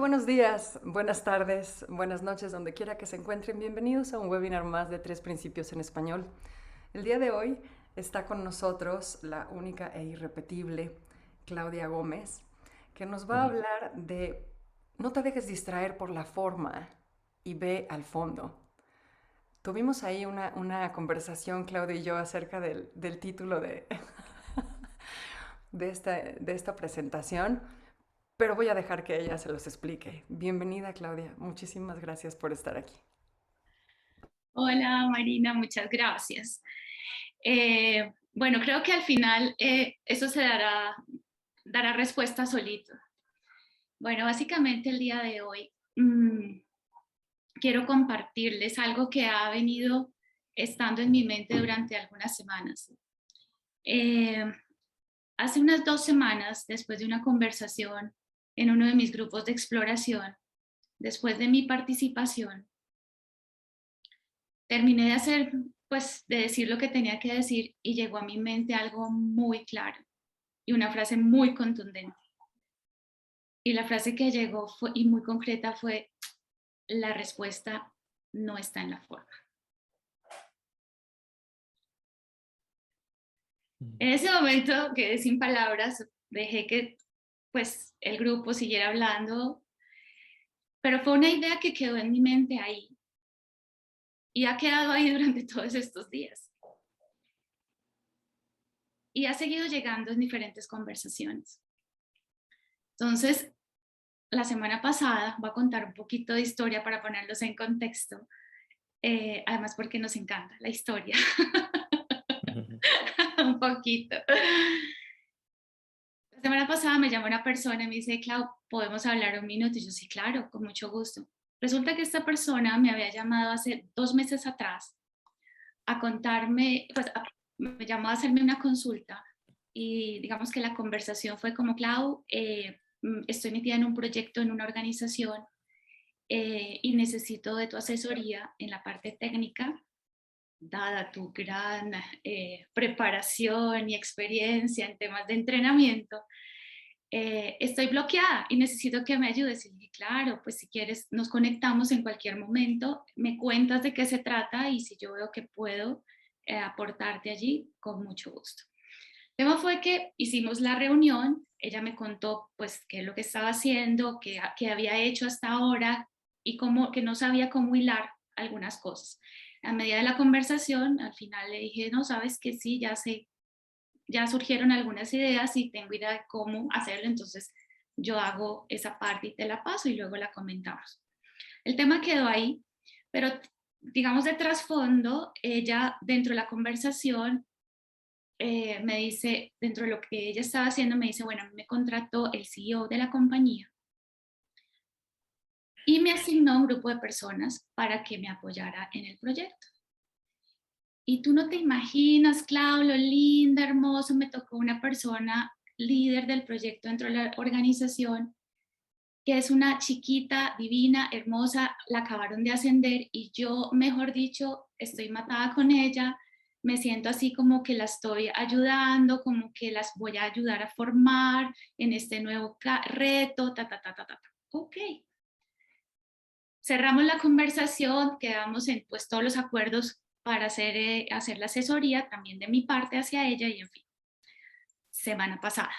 buenos días, buenas tardes, buenas noches, donde quiera que se encuentren. Bienvenidos a un webinar más de Tres Principios en Español. El día de hoy está con nosotros la única e irrepetible Claudia Gómez, que nos va a Ujú. hablar de no te dejes distraer por la forma y ve al fondo. Tuvimos ahí una conversación, Claudia y yo, acerca del título de esta presentación, pero voy a dejar que ella se los explique. Bienvenida, Claudia. Muchísimas gracias por estar aquí. Hola Marina, muchas gracias. Bueno, creo que al final eso se dará respuesta solito. Bueno, básicamente el día de hoy quiero compartirles algo que ha venido estando en mi mente durante algunas semanas. Eh, Hace unas 2 semanas, después de una conversación en uno de mis grupos de exploración, después de mi participación, terminé de hacer, pues, de decir lo que tenía que decir y llegó a mi mente algo muy claro y una frase muy contundente. Y la frase que llegó y muy concreta fue, la respuesta no está en la forma. Mm. En ese momento quedé sin palabras, dejé que pues el grupo siguiera hablando, pero fue una idea que quedó en mi mente ahí y ha quedado ahí durante todos estos días. Y ha seguido llegando en diferentes conversaciones. Entonces, la semana pasada, voy a contar un poquito de historia para ponerlos en contexto, además porque nos encanta la historia, Ujú. un poquito. La semana pasada me llamó una persona y me dice, Clau, ¿podemos hablar un minuto? Y yo, sí, claro, con mucho gusto. Resulta que esta persona me había llamado hace 2 meses atrás a contarme, pues me llamó a hacerme una consulta y digamos que la conversación fue como, Clau, estoy metida en un proyecto, en una organización y necesito de tu asesoría en la parte técnica, dada tu gran preparación y experiencia en temas de entrenamiento. Estoy bloqueada y necesito que me ayudes. Y dije, claro, pues si quieres nos conectamos en cualquier momento, me cuentas de qué se trata y si yo veo que puedo aportarte allí, con mucho gusto. El tema fue que hicimos la reunión, ella me contó pues qué es lo que estaba haciendo, qué había hecho hasta ahora y cómo, que no sabía cómo hilar algunas cosas. A medida de la conversación, al final le dije, no, sabes que sí, ya sé, ya surgieron algunas ideas y tengo idea de cómo hacerlo, entonces yo hago esa parte y te la paso y luego la comentamos. El tema quedó ahí, pero digamos de trasfondo, ella dentro de la conversación me dice, dentro de lo que ella estaba haciendo, me dice, bueno, me contrató el CEO de la compañía y me asignó un grupo de personas para que me apoyara en el proyecto. Y tú no te imaginas, Clau, lo linda, hermoso, me tocó una persona líder del proyecto dentro de la organización, que es una chiquita, divina, hermosa, la acabaron de ascender y yo, mejor dicho, estoy matada con ella, me siento así como que la estoy ayudando, como que las voy a ayudar a formar en este nuevo reto, ta, ta, ta, ta, ta. Ok, cerramos la conversación, quedamos en pues todos los acuerdos para hacer la asesoría también de mi parte hacia ella y en fin, semana pasada,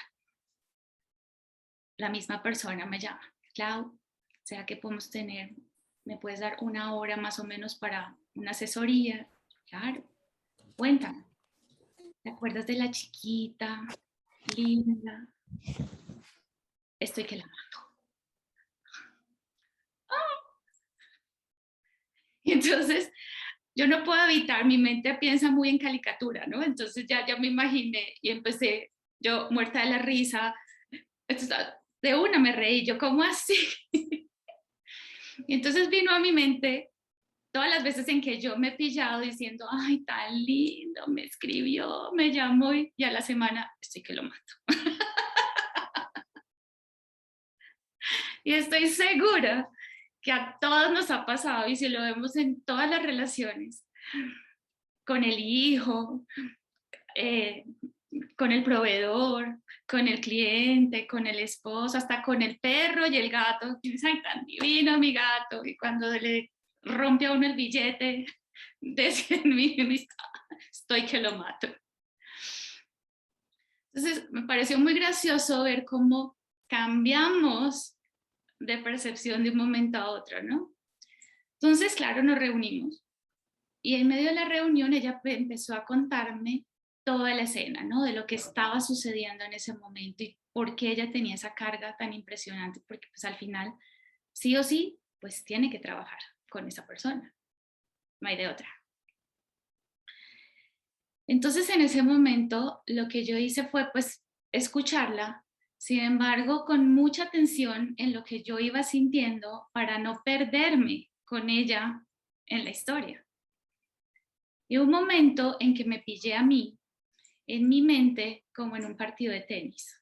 la misma persona me llama, Clau, ¿será que podemos tener, me puedes dar una hora más o menos para una asesoría? Claro, cuéntame, ¿te acuerdas de la chiquita, linda? Estoy que la mato. Y entonces yo no puedo evitar, mi mente piensa muy en caricatura, ¿no? Entonces ya me imaginé y empecé yo muerta de la risa, de una me reí, yo, ¿cómo así? Y entonces vino a mi mente todas las veces en que yo me he pillado diciendo, ay, tan lindo, me escribió, me llamó y a la semana estoy que lo mato. Y estoy segura que a todos nos ha pasado y si lo vemos en todas las relaciones, con el hijo, eh, con el proveedor, con el cliente, con el esposo, hasta con el perro y el gato. Ay, tan divino mi gato. Y cuando le rompe a uno el billete de 100.000, estoy que lo mato. Entonces, me pareció muy gracioso ver cómo cambiamos de percepción de un momento a otro, ¿no? Entonces, claro, nos reunimos y en medio de la reunión ella empezó a contarme toda la escena, ¿no? De lo que estaba sucediendo en ese momento y por qué ella tenía esa carga tan impresionante, porque pues al final, sí o sí, pues tiene que trabajar con esa persona, no hay de otra. Entonces en ese momento lo que yo hice fue pues escucharla, sin embargo con mucha atención en lo que yo iba sintiendo para no perderme con ella en la historia. Y un momento en que me pillé a mí, en mi mente, como en un partido de tenis.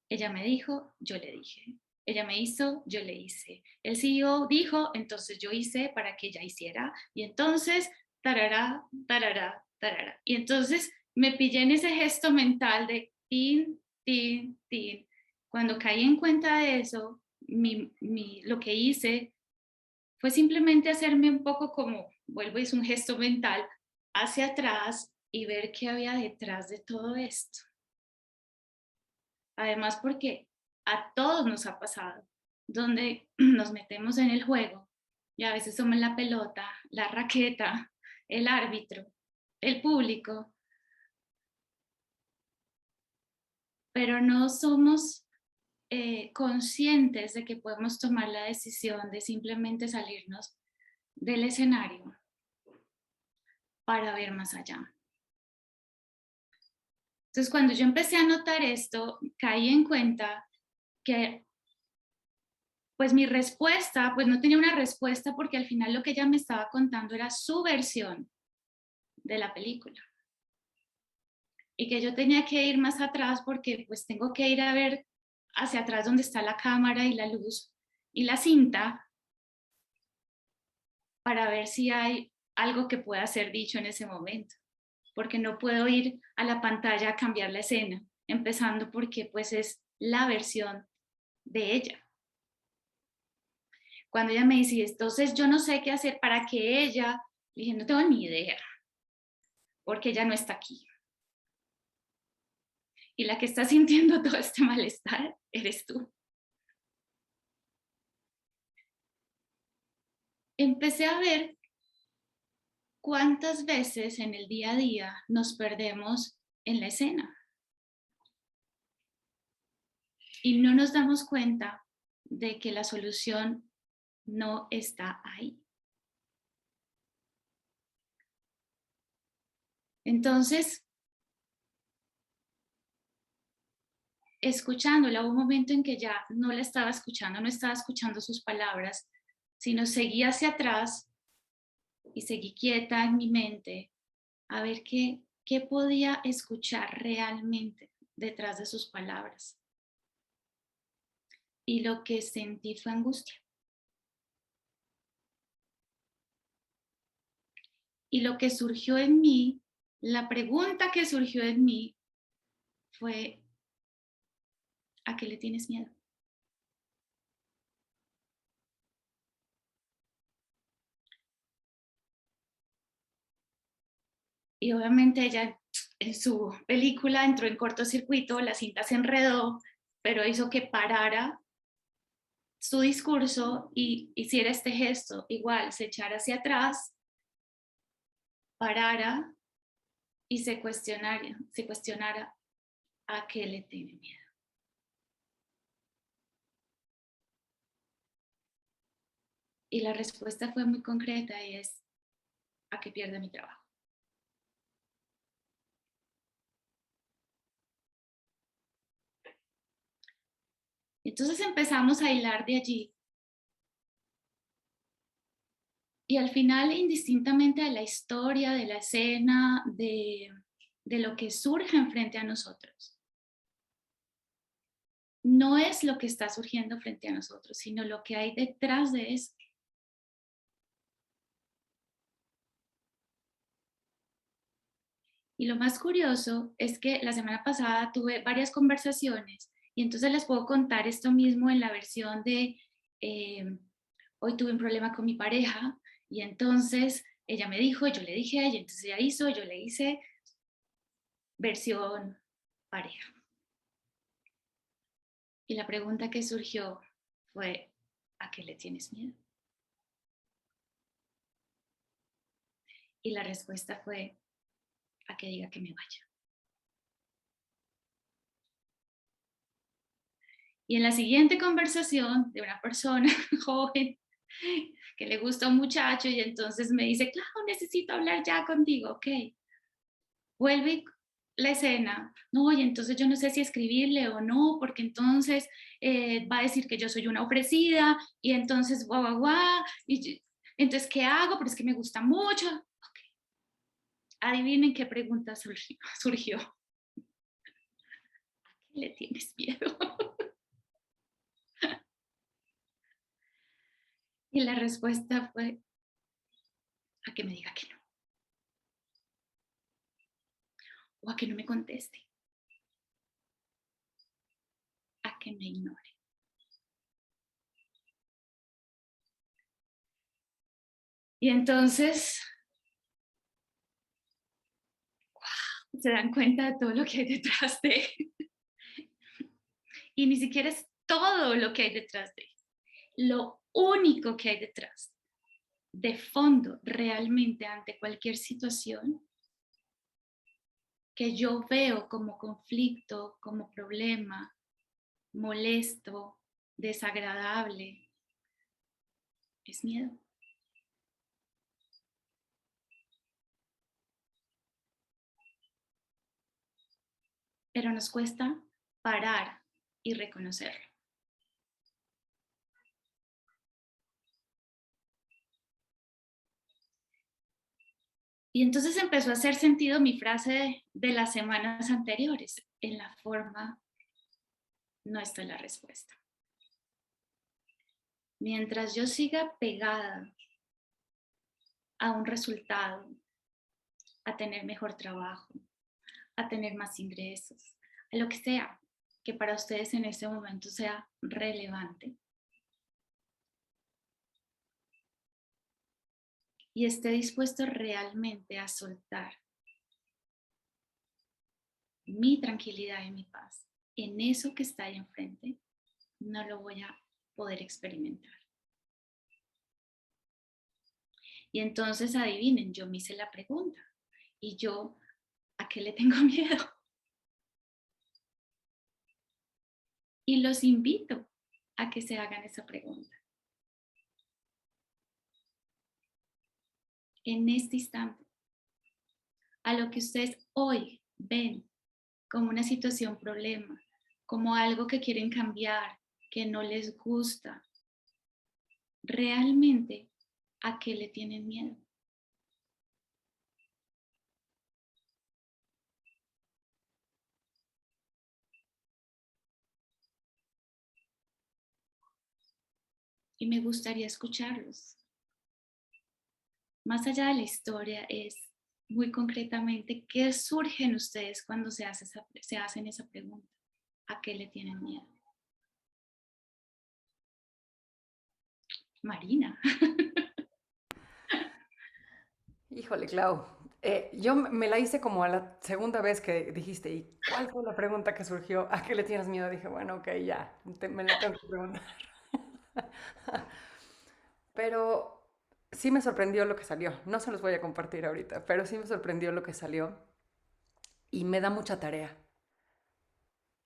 Ella me dijo, yo le dije. Ella me hizo, yo le hice. El CEO dijo, entonces yo hice para que ella hiciera. Y entonces, tarará, tarará, tarará. Y entonces me pillé en ese gesto mental de tin, tin, tin. Cuando caí en cuenta de eso, lo que hice fue simplemente hacerme un poco como, vuelvo, es un gesto mental, hacia atrás y ver qué había detrás de todo esto. Además, porque a todos nos ha pasado, donde nos metemos en el juego y a veces somos la pelota, la raqueta, el árbitro, el público, pero no somos conscientes de que podemos tomar la decisión de simplemente salirnos del escenario para ver más allá. Entonces, cuando yo empecé a notar esto, caí en cuenta que pues mi respuesta, pues no tenía una respuesta porque al final lo que ella me estaba contando era su versión de la película. Y que yo tenía que ir más atrás porque pues tengo que ir a ver hacia atrás donde está la cámara y la luz y la cinta para ver si hay algo que pueda ser dicho en ese momento. Porque no puedo ir a la pantalla a cambiar la escena, empezando porque pues es la versión de ella. Cuando ella me dice, entonces yo no sé qué hacer para que ella, le dije, no tengo ni idea, porque ella no está aquí. Y la que está sintiendo todo este malestar eres tú. Empecé a ver cuántas veces en el día a día nos perdemos en la escena y no nos damos cuenta de que la solución no está ahí. Entonces, escuchándola, hubo un momento en que ya no la estaba escuchando, no estaba escuchando sus palabras, sino seguí hacia atrás y seguí quieta en mi mente a ver qué podía escuchar realmente detrás de sus palabras. Y lo que sentí fue angustia. Y lo que surgió en mí, la pregunta que surgió en mí fue, ¿a qué le tienes miedo? Y obviamente ella en su película entró en cortocircuito, la cinta se enredó, pero hizo que parara su discurso y hiciera este gesto, igual se echara hacia atrás, parara y se cuestionara a qué le tiene miedo. Y la respuesta fue muy concreta y es a que pierda mi trabajo. Entonces empezamos a hilar de allí y al final, indistintamente de la historia, de la escena, de lo que surge enfrente a nosotros, no es lo que está surgiendo frente a nosotros, sino lo que hay detrás de eso. Y lo más curioso es que la semana pasada tuve varias conversaciones y entonces les puedo contar esto mismo en la versión de eh, hoy tuve un problema con mi pareja y entonces ella me dijo, yo le dije a ella, entonces ella hizo, yo le hice, versión pareja. Y la pregunta que surgió fue, ¿a qué le tienes miedo? Y la respuesta fue, a que diga que me vaya. Y en la siguiente conversación de una persona joven que le gusta a un muchacho y entonces me dice, claro, necesito hablar ya contigo, ok. Vuelve la escena, no, y entonces yo no sé si escribirle o no, porque entonces va a decir que yo soy una ofrecida y entonces guau, guau, guau, y entonces, ¿qué hago? Pero es que me gusta mucho. Okay. Adivinen qué pregunta surgió. ¿A qué le tienes miedo? Y la respuesta fue, a que me diga que no, o a que no me conteste, a que me ignore. Y entonces se dan cuenta de todo lo que hay detrás de, y ni siquiera es todo lo que hay detrás de, lo único que hay detrás, de fondo, realmente ante cualquier situación que yo veo como conflicto, como problema, molesto, desagradable, es miedo. Pero nos cuesta parar y reconocerlo. Y entonces empezó a hacer sentido mi frase de las semanas anteriores. En la forma no está la respuesta. Mientras yo siga pegada a un resultado, a tener mejor trabajo, a tener más ingresos, a lo que sea que para ustedes en este momento sea relevante, y esté dispuesto realmente a soltar mi tranquilidad y mi paz en eso que está ahí enfrente, no lo voy a poder experimentar. Y entonces adivinen, yo me hice la pregunta y yo, ¿a qué le tengo miedo? Y los invito a que se hagan esa pregunta. En este instante, a lo que ustedes hoy ven como una situación problema, como algo que quieren cambiar, que no les gusta, realmente, ¿a qué le tienen miedo? Y me gustaría escucharlos. Más allá de la historia es muy concretamente qué surge en ustedes cuando se hacen esa pregunta. ¿A qué le tienen miedo? Marina. Híjole, Clau. Yo me la hice como a la segunda vez que dijiste, ¿y cuál fue la pregunta que surgió? ¿A qué le tienes miedo? Dije, bueno, ok, ya, me la tengo que preguntar. Pero sí me sorprendió lo que salió. No se los voy a compartir ahorita, pero sí me sorprendió lo que salió y me da mucha tarea.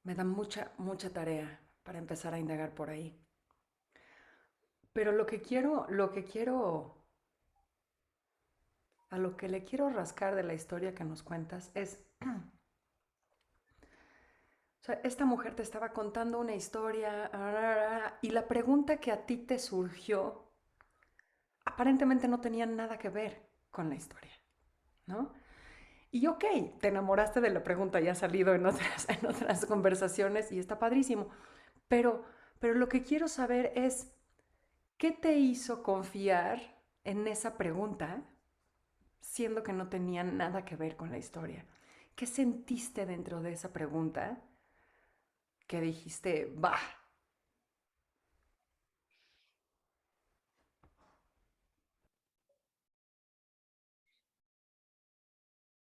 Me da mucha, mucha tarea para empezar a indagar por ahí. Pero a lo que le quiero rascar de la historia que nos cuentas es, o sea, esta mujer te estaba contando una historia y la pregunta que a ti te surgió aparentemente no tenía nada que ver con la historia, ¿no? Y ok, te enamoraste de la pregunta, ya ha salido en otras conversaciones y está padrísimo, pero, pero lo que quiero saber es, ¿qué te hizo confiar en esa pregunta siendo que no tenía nada que ver con la historia? ¿Qué sentiste dentro de esa pregunta que dijiste, bah?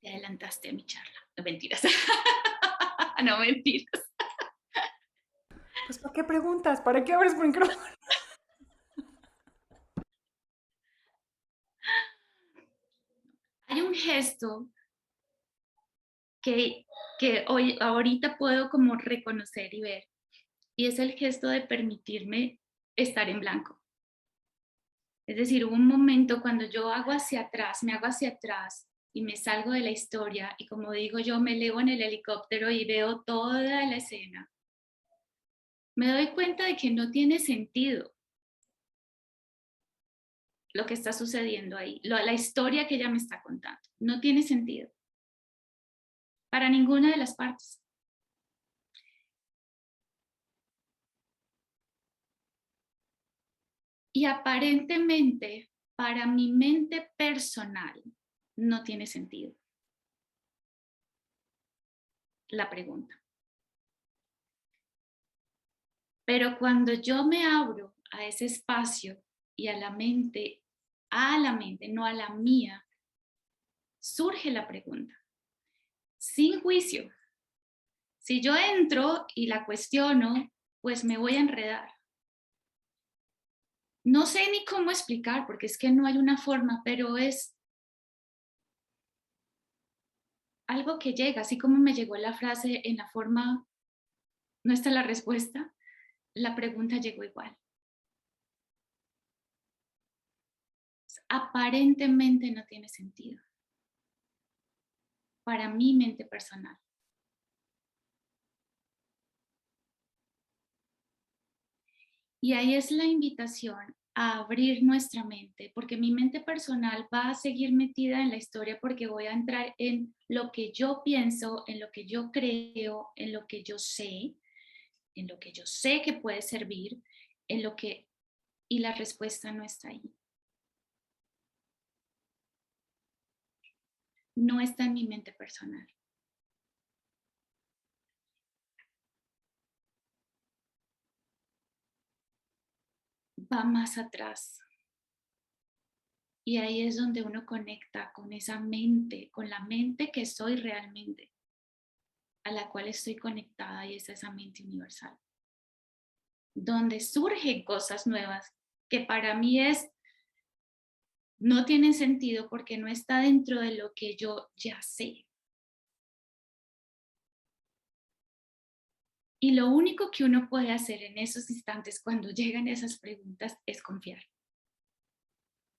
Te adelantaste a mi charla. No, mentiras. No, mentiras. Pues ¿para qué preguntas? ¿Para qué abres micrófono? Hay un gesto que, que hoy, ahorita puedo como reconocer y ver, y es el gesto de permitirme estar en blanco. Es decir, hubo un momento cuando yo hago hacia atrás, me hago hacia atrás y me salgo de la historia y como digo yo, me elevo en el helicóptero y veo toda la escena. Me doy cuenta de que no tiene sentido lo que está sucediendo ahí, la historia que ella me está contando. No tiene sentido para ninguna de las partes. Y aparentemente, para mi mente personal, no tiene sentido la pregunta. Pero cuando yo me abro a ese espacio y a la mente, no a la mía, surge la pregunta, sin juicio. Si yo entro y la cuestiono, pues me voy a enredar. No sé ni cómo explicar, porque es que no hay una forma, pero es algo que llega, así como me llegó la frase en la forma, no está la respuesta, la pregunta llegó igual. Aparentemente no tiene sentido para mi mente personal. Y ahí es la invitación a abrir nuestra mente, porque mi mente personal va a seguir metida en la historia porque voy a entrar en lo que yo pienso, en lo que yo creo, en lo que yo sé, en lo que yo sé que puede servir, en lo que... Y la respuesta no está ahí. No está en mi mente personal. Va más atrás. Y ahí es donde uno conecta con esa mente, con la mente que soy realmente, a la cual estoy conectada y es esa mente universal. Donde surgen cosas nuevas que para mí no tienen sentido porque no está dentro de lo que yo ya sé. Y lo único que uno puede hacer en esos instantes cuando llegan esas preguntas es confiar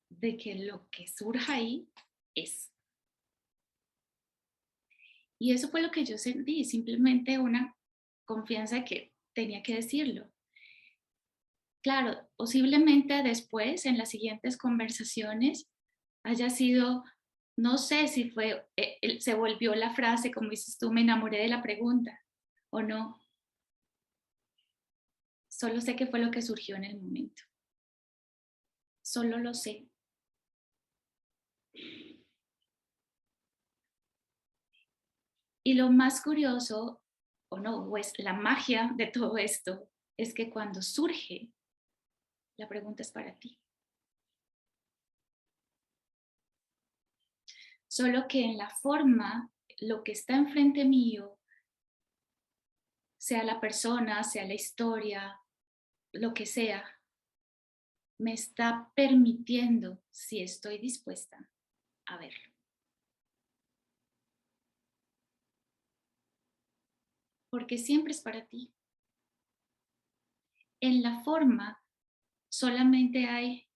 de que lo que surja ahí es. Y eso fue lo que yo sentí, simplemente una confianza de que tenía que decirlo. Claro, posiblemente después, en las siguientes conversaciones, haya sido, no sé si fue, se volvió la frase, como dices tú, me enamoré de la pregunta o no. Solo sé que fue lo que surgió en el momento. Solo lo sé. Y lo más curioso, o no, pues la magia de todo esto, es que cuando surge, la pregunta es para ti. Solo que en la forma, lo que está enfrente mío, sea la persona, sea la historia, lo que sea, me está permitiendo si estoy dispuesta a verlo. Porque siempre es para ti. En la forma solamente hay,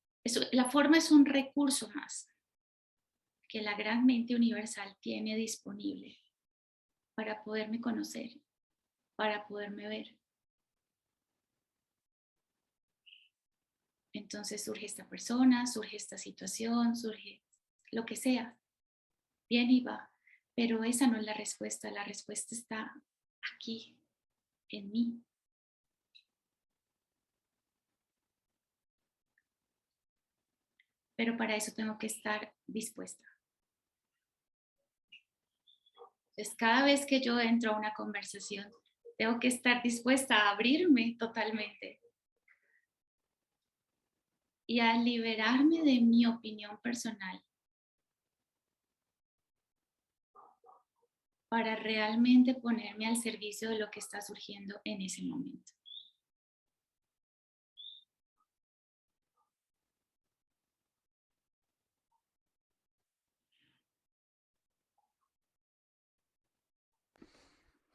la forma es un recurso más que la gran mente universal tiene disponible para poderme conocer, para poderme ver. Entonces surge esta persona, surge esta situación, surge lo que sea, viene y va, pero esa no es la respuesta está aquí, en mí. Pero para eso tengo que estar dispuesta. Entonces, cada vez que yo entro a una conversación, tengo que estar dispuesta a abrirme totalmente y a liberarme de mi opinión personal para realmente ponerme al servicio de lo que está surgiendo en ese momento.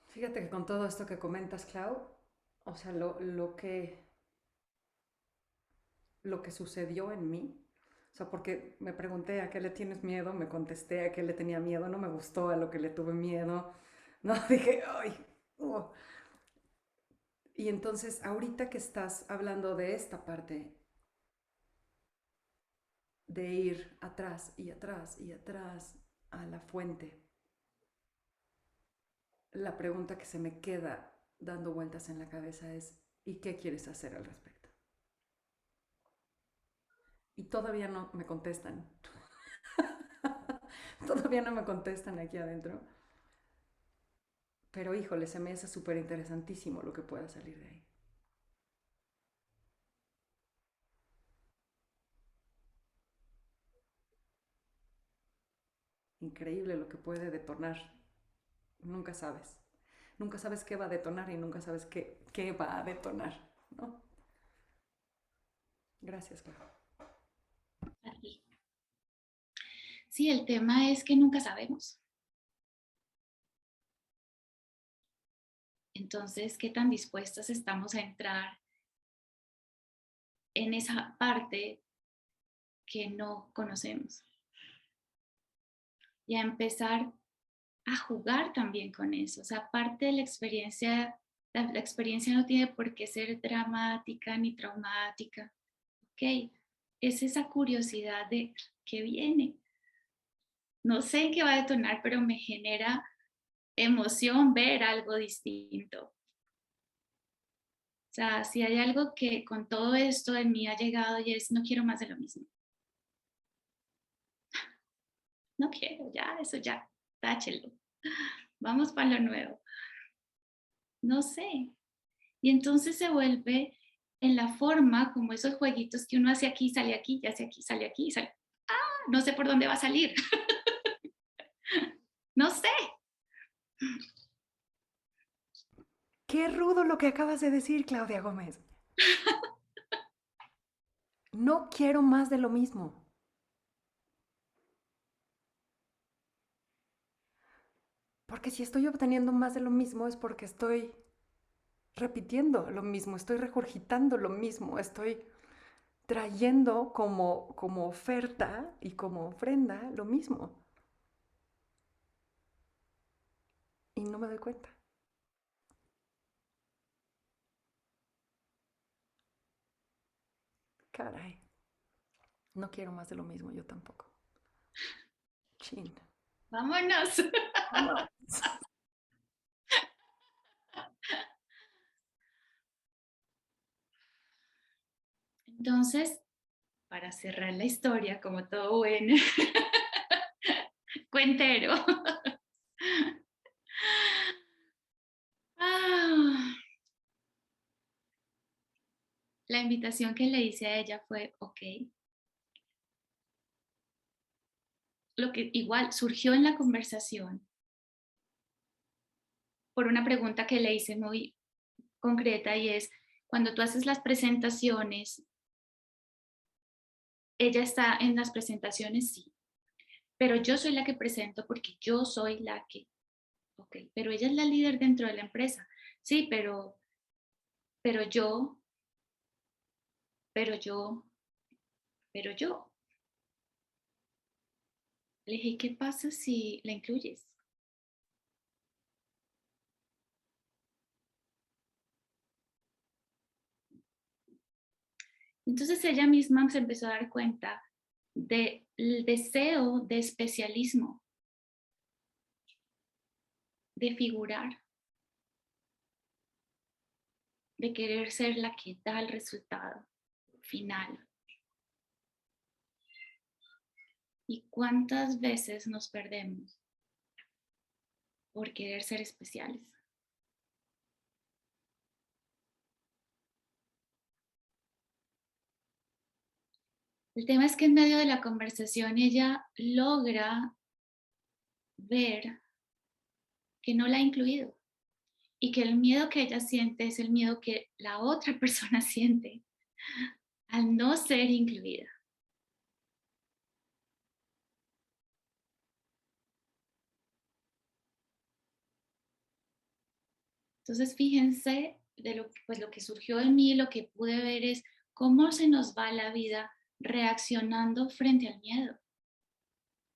Fíjate que con todo esto que comentas, Clau, o sea, lo que sucedió en mí, o sea, porque me pregunté a qué le tienes miedo, me contesté a qué le tenía miedo, no me gustó a lo que le tuve miedo, no, dije, ay, oh. Y entonces, ahorita que estás hablando de esta parte, de ir atrás y atrás y atrás a la fuente, la pregunta que se me queda dando vueltas en la cabeza es, ¿y qué quieres hacer al respecto? Y todavía no me contestan. Todavía no me contestan aquí adentro. Pero híjole, se me hace súper interesantísimo lo que pueda salir de ahí. Increíble lo que puede detonar. Nunca sabes. Nunca sabes qué va a detonar y nunca sabes qué va a detonar, ¿no? Gracias, Clara. Sí, el tema es que nunca sabemos. Entonces, ¿qué tan dispuestas estamos a entrar en esa parte que no conocemos? Y a empezar a jugar también con eso. O sea, parte de la experiencia no tiene por qué ser dramática ni traumática. Ok, es esa curiosidad de qué viene. No sé qué va a detonar, pero me genera emoción ver algo distinto. O sea, si hay algo que con todo esto en mí ha llegado y es no quiero más de lo mismo. No quiero, ya, eso ya, táchelo. Vamos para lo nuevo. No sé. Y entonces se vuelve en la forma como esos jueguitos que uno hace aquí, sale aquí, y hace aquí, sale aquí, sale. Ah, no sé por dónde va a salir. No sé. Qué rudo lo que acabas de decir, Claudia Gómez. No quiero más de lo mismo. Porque si estoy obteniendo más de lo mismo es porque estoy repitiendo lo mismo, estoy regurgitando lo mismo, estoy trayendo como oferta y como ofrenda lo mismo. Y no me doy cuenta. Caray. No quiero más de lo mismo, yo tampoco. Chin. Vámonos. Vámonos. Entonces, para cerrar la historia, como todo buen cuentero. Ah, la invitación que le hice a ella fue, ok, lo que igual surgió en la conversación por una pregunta que le hice muy concreta y es, cuando tú haces las presentaciones, ella está en las presentaciones, sí, pero yo soy la que presento porque yo soy la que, ok, pero ella es la líder dentro de la empresa, sí, pero yo, pero yo, pero yo. Le dije, ¿qué pasa si la incluyes? Entonces ella misma se empezó a dar cuenta del deseo de especialismo, de figurar, de querer ser la que da el resultado final. ¿Y cuántas veces nos perdemos por querer ser especiales. El tema es que en medio de la conversación ella logra ver que no la ha incluido y que el miedo que ella siente es el miedo que la otra persona siente al no ser incluida. Entonces, fíjense de lo que surgió en mí, lo que pude ver es cómo se nos va la vida reaccionando frente al miedo,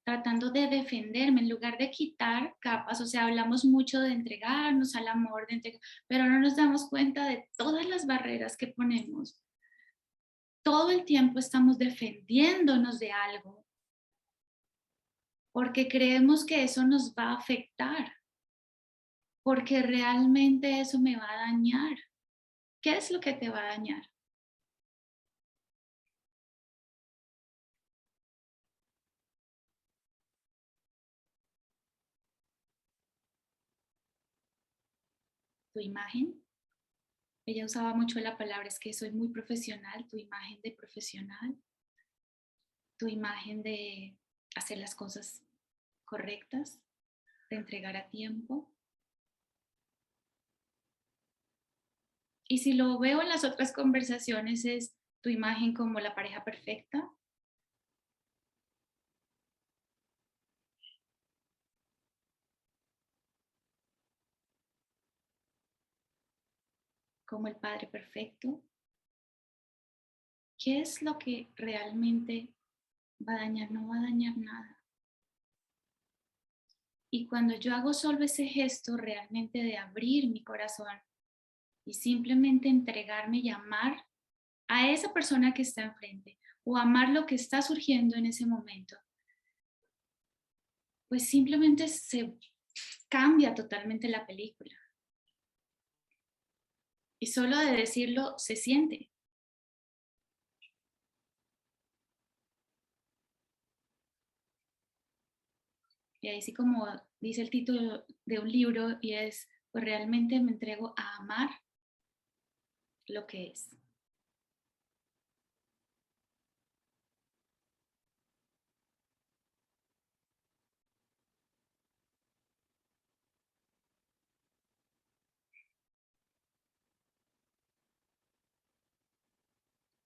tratando de defenderme en lugar de quitar capas. O sea, hablamos mucho de entregarnos al amor, pero no nos damos cuenta de todas las barreras que ponemos. Todo el tiempo estamos defendiéndonos de algo porque creemos que eso nos va a afectar, porque realmente eso me va a dañar. ¿Qué es lo que te va a dañar? ¿Tu imagen? Ella usaba mucho la palabra, es que soy muy profesional, tu imagen de profesional, tu imagen de hacer las cosas correctas, de entregar a tiempo. Y si lo veo en las otras conversaciones, es tu imagen como la pareja perfecta, como el padre perfecto. ¿Qué es lo que realmente va a dañar? No va a dañar nada. Y cuando yo hago solo ese gesto realmente de abrir mi corazón y simplemente entregarme y amar a esa persona que está enfrente o amar lo que está surgiendo en ese momento, pues simplemente se cambia totalmente la película. Y solo de decirlo se siente. Y ahí sí como dice el título de un libro y es, pues realmente me entrego a amar lo que es.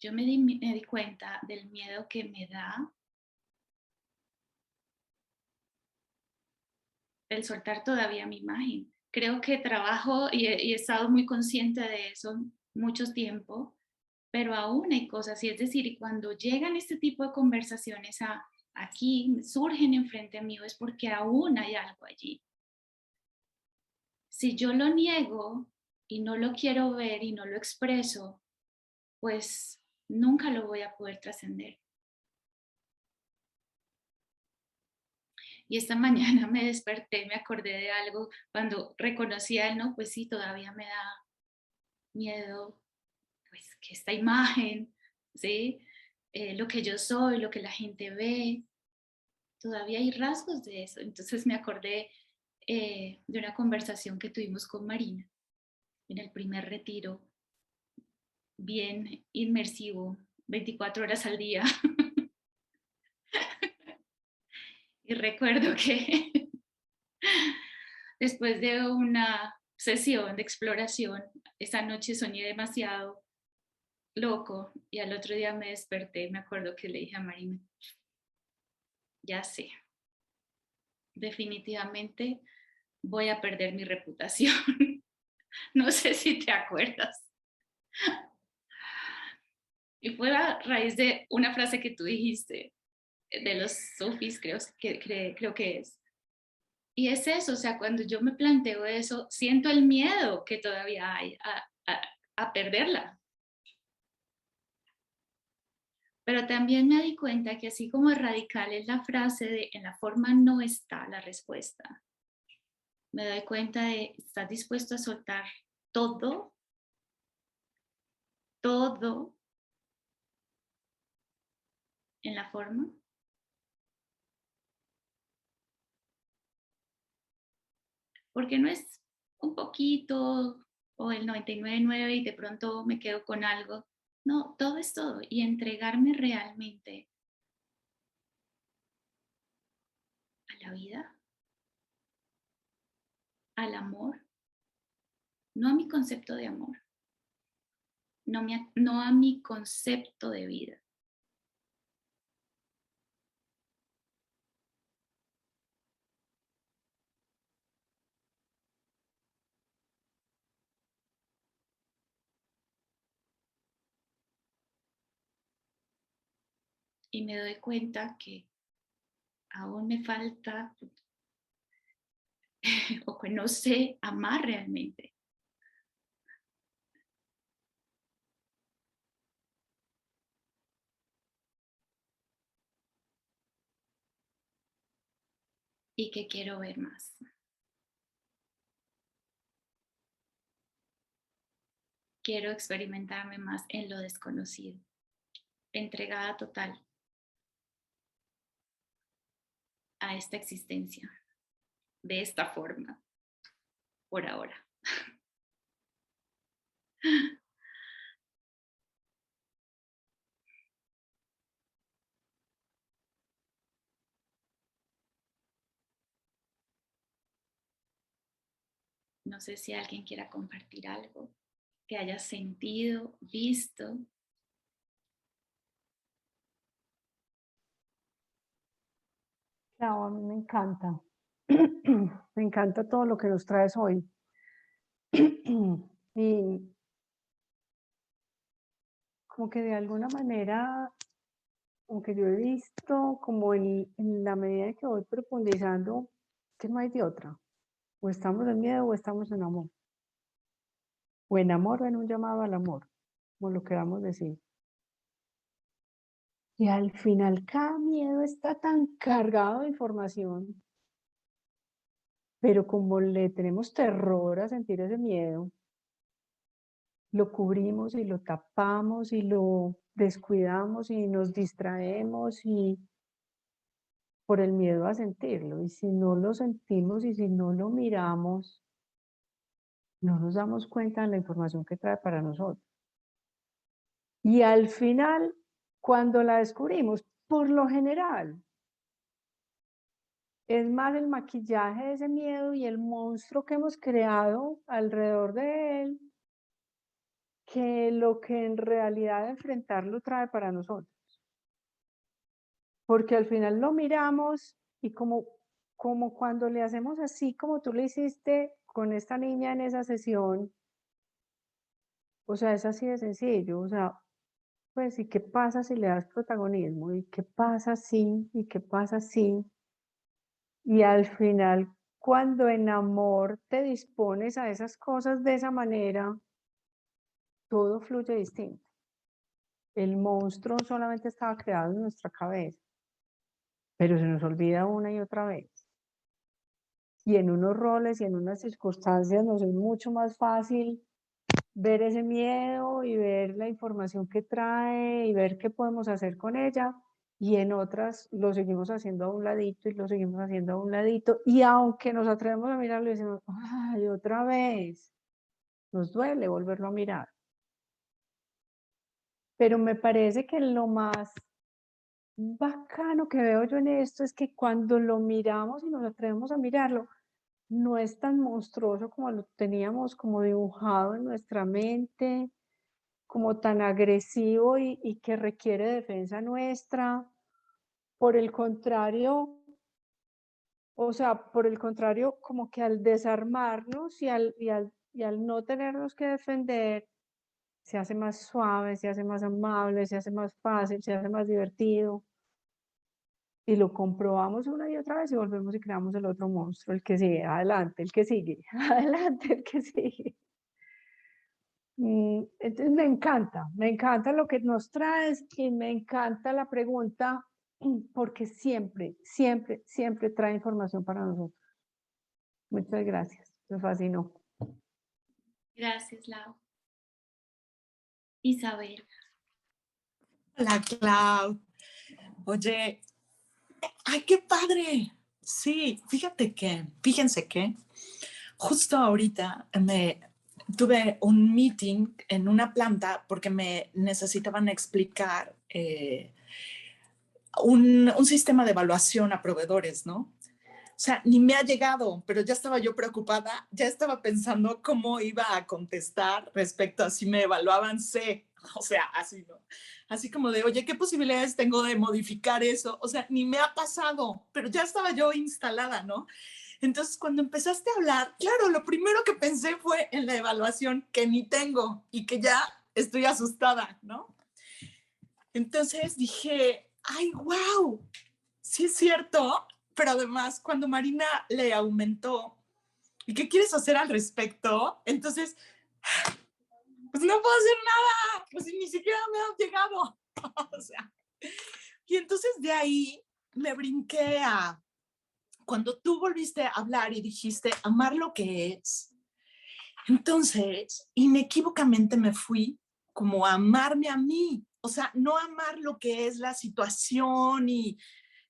Yo me di cuenta del miedo que me da el soltar todavía mi imagen. Creo que trabajo y he estado muy consciente de eso mucho tiempo, pero aún hay cosas, y es decir, cuando llegan este tipo de conversaciones aquí, surgen enfrente a mí, es porque aún hay algo allí. Si yo lo niego y no lo quiero ver y no lo expreso, pues nunca lo voy a poder trascender. Y esta mañana me desperté, me acordé de algo cuando reconocí a él, no, pues sí, todavía me da miedo, pues que esta imagen, ¿sí? Lo que yo soy, lo que la gente ve, todavía hay rasgos de eso. Entonces me acordé de una conversación que tuvimos con Marina en el primer retiro, bien inmersivo, 24 horas al día. Y recuerdo que después de una sesión de exploración, esa noche soñé demasiado loco y al otro día me desperté, me acuerdo que le dije a Marina, ya sé, definitivamente voy a perder mi reputación. No sé si te acuerdas. Y fue a raíz de una frase que tú dijiste de los sufis, creo que es. Y es eso, o sea, cuando yo me planteo eso, siento el miedo que todavía hay a perderla. Pero también me di cuenta que así como radical es la frase de en la forma no está la respuesta, me doy cuenta de estás dispuesto a soltar todo, todo en la forma. porque no es un poquito o el 99,9 y de pronto me quedo con algo. No, todo es todo y entregarme realmente a la vida, al amor, no a mi concepto de amor, no a mi concepto de vida. Y me doy cuenta que aún me falta o que no sé amar realmente. Y que quiero ver más. Quiero experimentarme más en lo desconocido, entregada total a esta existencia, de esta forma, por ahora. No sé si alguien quiera compartir algo que haya sentido, visto. Clau, a mí me encanta. Me encanta todo lo que nos traes hoy. Y como que de alguna manera, como que yo he visto, como en la medida que voy profundizando, que no hay de otra. O estamos en miedo o estamos en amor. O en amor o en un llamado al amor, como lo queramos decir. Y al final cada miedo está tan cargado de información, pero como le tenemos terror a sentir ese miedo, lo cubrimos y lo tapamos y lo descuidamos y nos distraemos y por el miedo a sentirlo. Y si no lo sentimos y si no lo miramos, no nos damos cuenta de la información que trae para nosotros. Y al final, cuando la descubrimos, por lo general, es más el maquillaje de ese miedo y el monstruo que hemos creado alrededor de él que lo que en realidad enfrentarlo trae para nosotros. Porque al final lo miramos y como cuando le hacemos así, como tú le hiciste con esta niña en esa sesión, o sea, es así de sencillo, o sea, pues, ¿y qué pasa si le das protagonismo? ¿Y qué pasa si? ¿Y qué pasa si? Y al final, cuando en amor te dispones a esas cosas de esa manera, todo fluye distinto. El monstruo solamente estaba creado en nuestra cabeza, pero se nos olvida una y otra vez. Y en unos roles y en unas circunstancias nos es mucho más fácil ver ese miedo y ver la información que trae y ver qué podemos hacer con ella. Y en otras lo seguimos haciendo a un ladito y lo seguimos haciendo a un ladito. Y aunque nos atrevemos a mirarlo y decimos, ay, otra vez, nos duele volverlo a mirar. Pero me parece que lo más bacano que veo yo en esto es que cuando lo miramos y nos atrevemos a mirarlo, no es tan monstruoso como lo teníamos como dibujado en nuestra mente, como tan agresivo y que requiere defensa nuestra. Por el contrario, o sea, por el contrario, como que al desarmarnos y al no tenernos que defender, se hace más suave, se hace más amable, se hace más fácil, se hace más divertido. Y lo comprobamos una y otra vez y volvemos y creamos el otro monstruo, el que sigue, adelante, el que sigue, adelante, el que sigue. Entonces me encanta lo que nos traes y me encanta la pregunta porque siempre, siempre, siempre trae información para nosotros. Muchas gracias, me fascinó. Gracias, Lau. Isabel. Hola, Clau. Oye, ¡ay, qué padre! Sí, fíjense que Justo ahorita tuve un meeting en una planta porque me necesitaban explicar un sistema de evaluación a proveedores, ¿no? O sea, ni me ha llegado, pero ya estaba yo preocupada, ya estaba pensando cómo iba a contestar respecto a si me evaluaban C. O sea, así, ¿no? Así como de, oye, ¿qué posibilidades tengo de modificar eso? O sea, ni me ha pasado, pero ya estaba yo instalada, ¿no? Entonces, cuando empezaste a hablar, claro, lo primero que pensé fue en la evaluación que ni tengo y que ya estoy asustada, ¿no? Entonces dije, ay, wow, sí es cierto, pero además cuando Marina le aumentó, ¿y qué quieres hacer al respecto? Entonces, pues no puedo hacer nada, pues ni siquiera me ha llegado. O sea, y entonces de ahí me brinqué a cuando tú volviste a hablar y dijiste amar lo que es. Entonces, inequívocamente me fui como a amarme a mí, o sea, no amar lo que es la situación y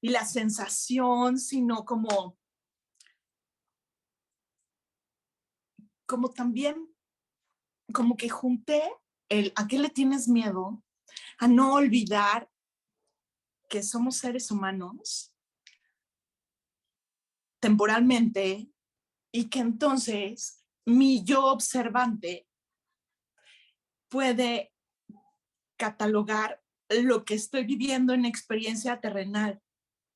la sensación, sino como también, como que junté el a qué le tienes miedo, a no olvidar que somos seres humanos temporalmente y que entonces mi yo observante puede catalogar lo que estoy viviendo en experiencia terrenal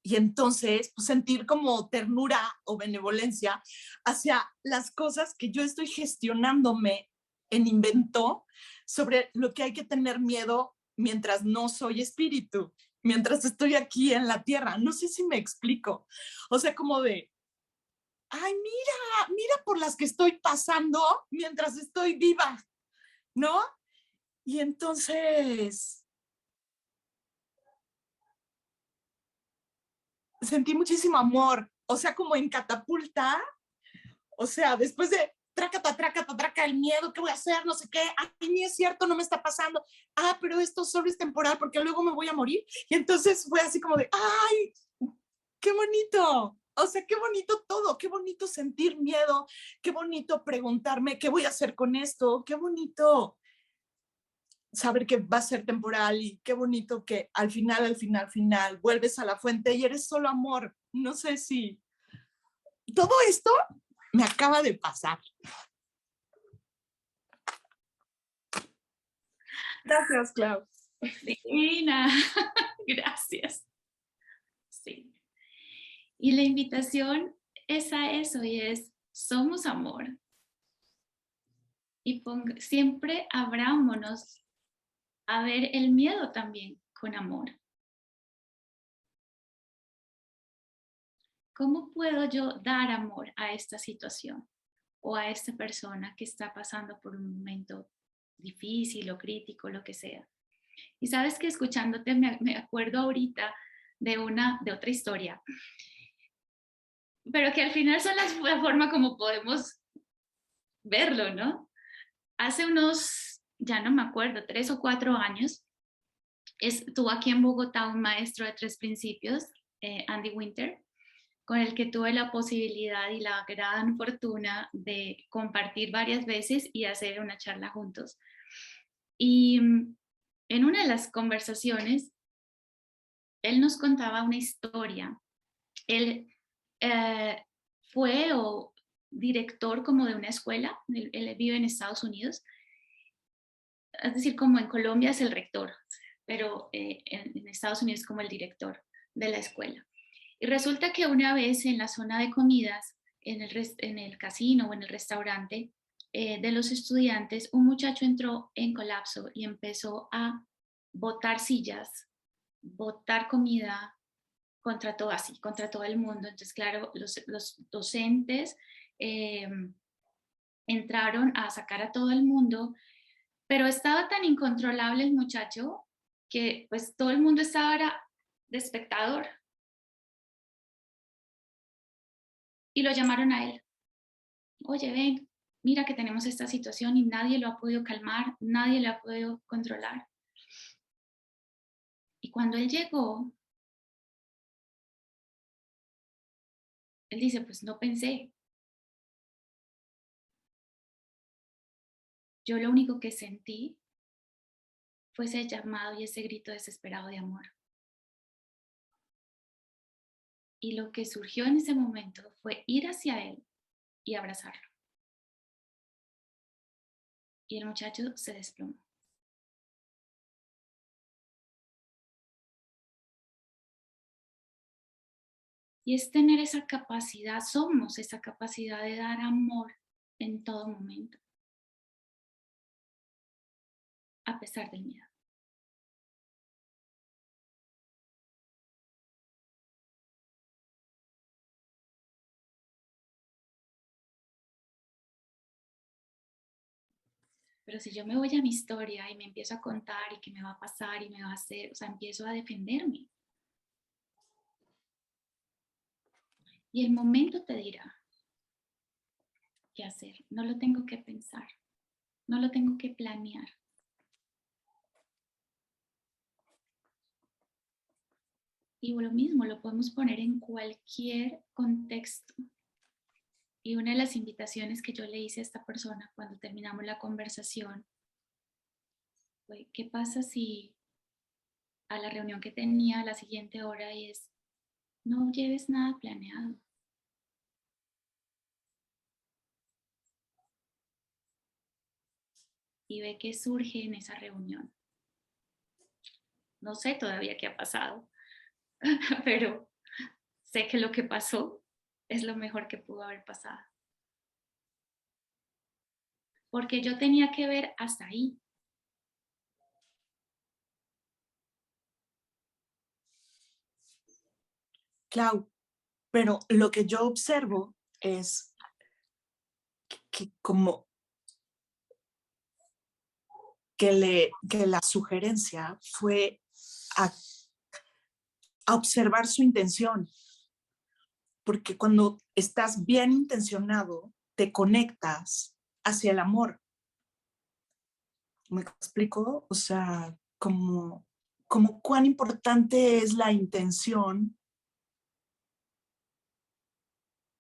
y entonces pues, sentir como ternura o benevolencia hacia las cosas que yo estoy gestionándome en invento sobre lo que hay que tener miedo mientras no soy espíritu, mientras estoy aquí en la tierra. No sé si me explico. O sea, como de, ay, mira por las que estoy pasando mientras estoy viva, ¿no? Y entonces sentí muchísimo amor, o sea, como en catapulta, o sea, después de traca, el miedo, ¿qué voy a hacer? No sé qué, ay, ni es cierto, no me está pasando, pero esto solo es temporal porque luego me voy a morir. Y entonces fue así como de, ay, qué bonito, o sea, qué bonito todo, qué bonito sentir miedo, qué bonito preguntarme qué voy a hacer con esto, qué bonito saber que va a ser temporal y qué bonito que al final, vuelves a la fuente y eres solo amor. No sé si todo esto me acaba de pasar. Gracias, Clau. Divina, gracias. Sí. Y la invitación es a eso y es, somos amor. Y siempre abrámonos a ver el miedo también con amor. ¿Cómo puedo yo dar amor a esta situación o a esta persona que está pasando por un momento difícil o crítico, lo que sea? Y sabes que escuchándote me acuerdo ahorita de otra historia, pero que al final son la forma como podemos verlo, ¿no? Hace unos, ya no me acuerdo, 3 o 4 años, estuvo aquí en Bogotá un maestro de 3 principios, Andy Winter, con el que tuve la posibilidad y la gran fortuna de compartir varias veces y hacer una charla juntos. Y en una de las conversaciones, él nos contaba una historia. Él eh, fue director como de una escuela, él vive en Estados Unidos, es decir, como en Colombia es el rector, pero en Estados Unidos como el director de la escuela. Y resulta que una vez en la zona de comidas, en el casino o en el restaurante de los estudiantes, un muchacho entró en colapso y empezó a botar sillas, botar comida contra todo así, contra todo el mundo. Entonces, claro, los docentes eh, entraron a sacar a todo el mundo, pero estaba tan incontrolable el muchacho que pues todo el mundo estaba de espectador y lo llamaron a él. Oye, ven, mira que tenemos esta situación y nadie lo ha podido calmar, nadie lo ha podido controlar. Y cuando él llegó, él dice, pues no pensé, yo lo único que sentí fue ese llamado y ese grito desesperado de amor. Y lo que surgió en ese momento fue ir hacia él y abrazarlo. Y el muchacho se desplomó. Y es tener esa capacidad, somos esa capacidad de dar amor en todo momento, a pesar del miedo. Pero si yo me voy a mi historia y me empiezo a contar y qué me va a pasar y me va a hacer, o sea, empiezo a defenderme. Y el momento te dirá qué hacer. No lo tengo que pensar, no lo tengo que planear. Y lo mismo, lo podemos poner en cualquier contexto. Y una de las invitaciones que yo le hice a esta persona cuando terminamos la conversación fue, ¿qué pasa si a la reunión que tenía a la siguiente hora es, no lleves nada planeado? Y ve qué surge en esa reunión. No sé todavía qué ha pasado, pero sé que lo que pasó es lo mejor que pudo haber pasado. Porque yo tenía que ver hasta ahí. Clau, pero lo que yo observo es que como que la sugerencia fue a, a observar su intención, porque cuando estás bien intencionado, te conectas hacia el amor. ¿Me explico? O sea, como cuán importante es la intención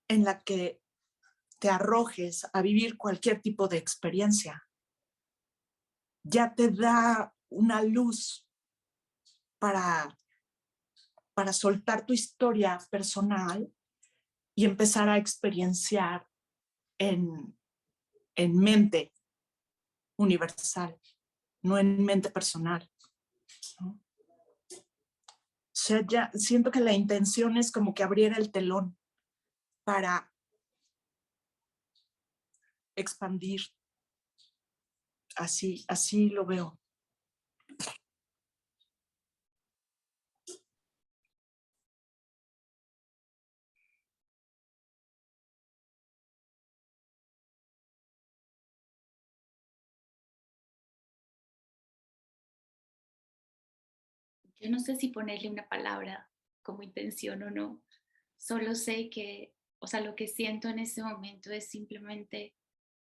en la que te arrojes a vivir cualquier tipo de experiencia. Ya te da una luz para soltar tu historia personal y empezar a experienciar en mente universal, no en mente personal, ¿no? O sea, ya siento que la intención es como que abriera el telón para expandir. Así lo veo. Yo no sé si ponerle una palabra como intención o no. Solo sé que, o sea, lo que siento en este momento es simplemente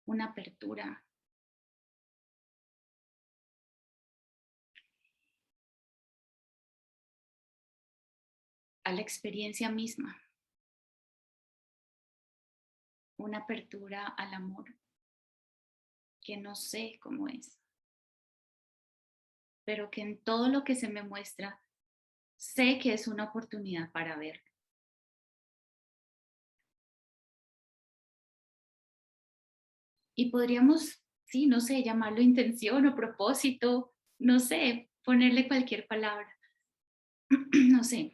una apertura a la experiencia misma, una apertura al amor que no sé cómo es, pero que en todo lo que se me muestra, sé que es una oportunidad para verlo. Y podríamos, sí, no sé, llamarlo intención o propósito, no sé, ponerle cualquier palabra, no sé.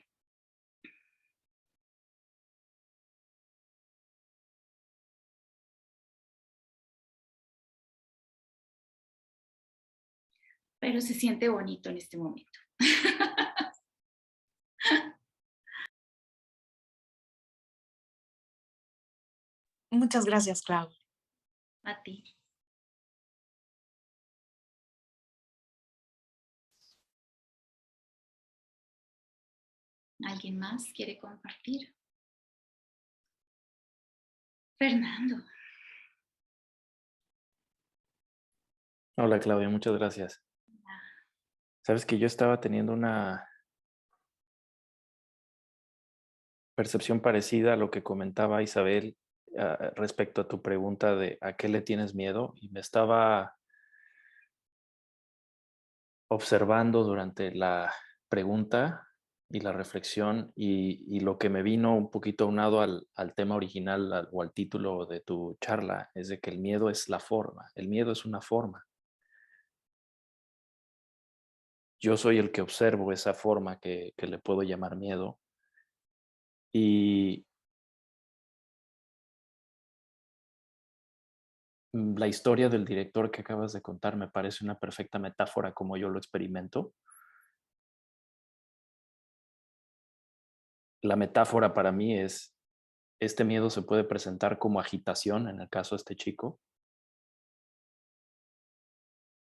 Pero se siente bonito en este momento. Muchas gracias, Clau. A ti. ¿Alguien más quiere compartir? Fernando. Hola Claudia, muchas gracias. Sabes que yo estaba teniendo una percepción parecida a lo que comentaba Isabel respecto a tu pregunta de ¿a qué le tienes miedo? Y me estaba observando durante la pregunta y la reflexión y lo que me vino un poquito aunado al tema original o al título de tu charla es de que el miedo es la forma, el miedo es una forma. Yo soy el que observo esa forma que le puedo llamar miedo y la historia del director que acabas de contar me parece una perfecta metáfora como yo lo experimento. La metáfora para mí es, este miedo se puede presentar como agitación, en el caso de este chico,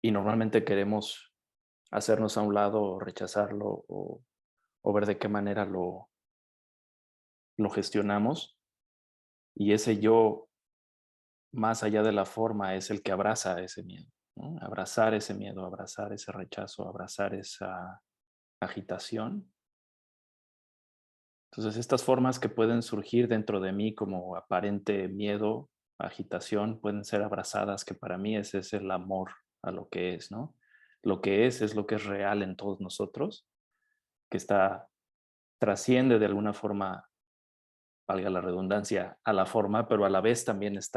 y normalmente queremos hacernos a un lado o rechazarlo o ver de qué manera lo gestionamos. Y ese yo, más allá de la forma, es el que abraza ese miedo, ¿no? Abrazar ese miedo, abrazar ese rechazo, abrazar esa agitación. Entonces, estas formas que pueden surgir dentro de mí como aparente miedo, agitación, pueden ser abrazadas, que para mí ese es el amor a lo que es, ¿no? Lo que es lo que es real en todos nosotros, que trasciende de alguna forma, valga la redundancia, a la forma, pero a la vez también es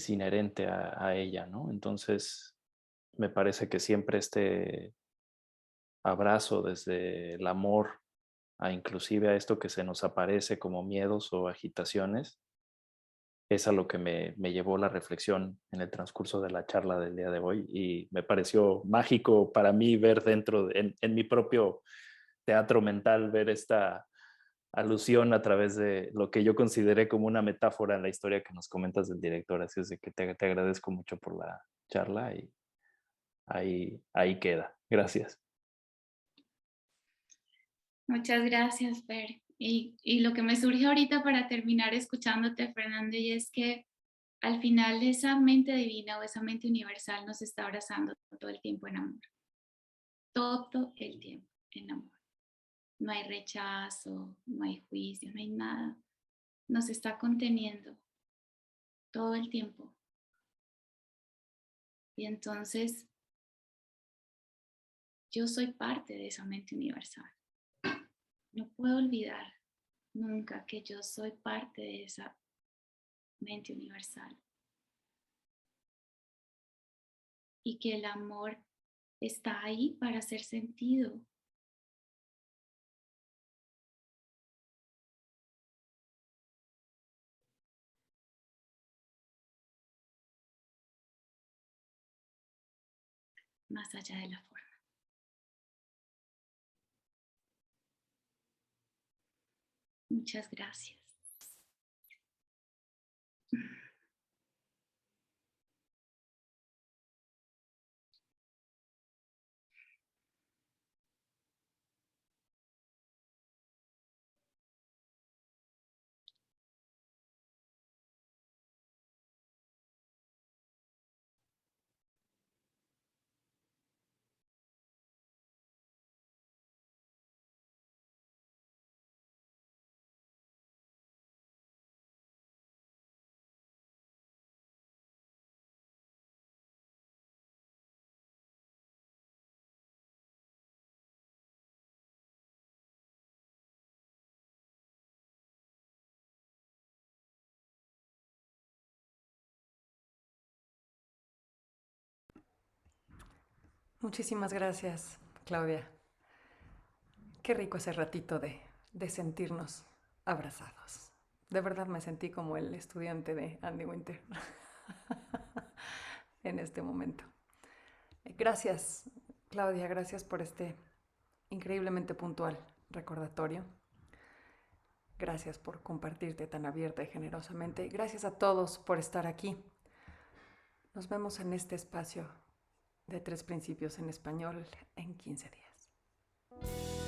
inherente a ella, ¿no? Entonces, me parece que siempre este abrazo desde el amor a inclusive a esto que se nos aparece como miedos o agitaciones, es a lo que me llevó la reflexión en el transcurso de la charla del día de hoy y me pareció mágico para mí ver en mi propio teatro mental, ver esta alusión a través de lo que yo consideré como una metáfora en la historia que nos comentas del director. Así es de que te agradezco mucho por la charla y ahí queda. Gracias. Muchas gracias, Fer. Y lo que me surge ahorita para terminar escuchándote, Fernando, y es que al final esa mente divina o esa mente universal nos está abrazando todo el tiempo en amor. Todo el tiempo en amor. No hay rechazo, no hay juicio, no hay nada. Nos está conteniendo todo el tiempo. Y entonces yo soy parte de esa mente universal. No puedo olvidar nunca que yo soy parte de esa mente universal y que el amor está ahí para ser sentido. Más allá de la forma. Muchas gracias. Muchísimas gracias, Claudia. Qué rico ese ratito de sentirnos abrazados. De verdad me sentí como el estudiante de Andy Winter en este momento. Gracias, Claudia, gracias por este increíblemente puntual recordatorio. Gracias por compartirte tan abierta y generosamente. Gracias a todos por estar aquí. Nos vemos en este espacio de 3 principios en español en 15 días.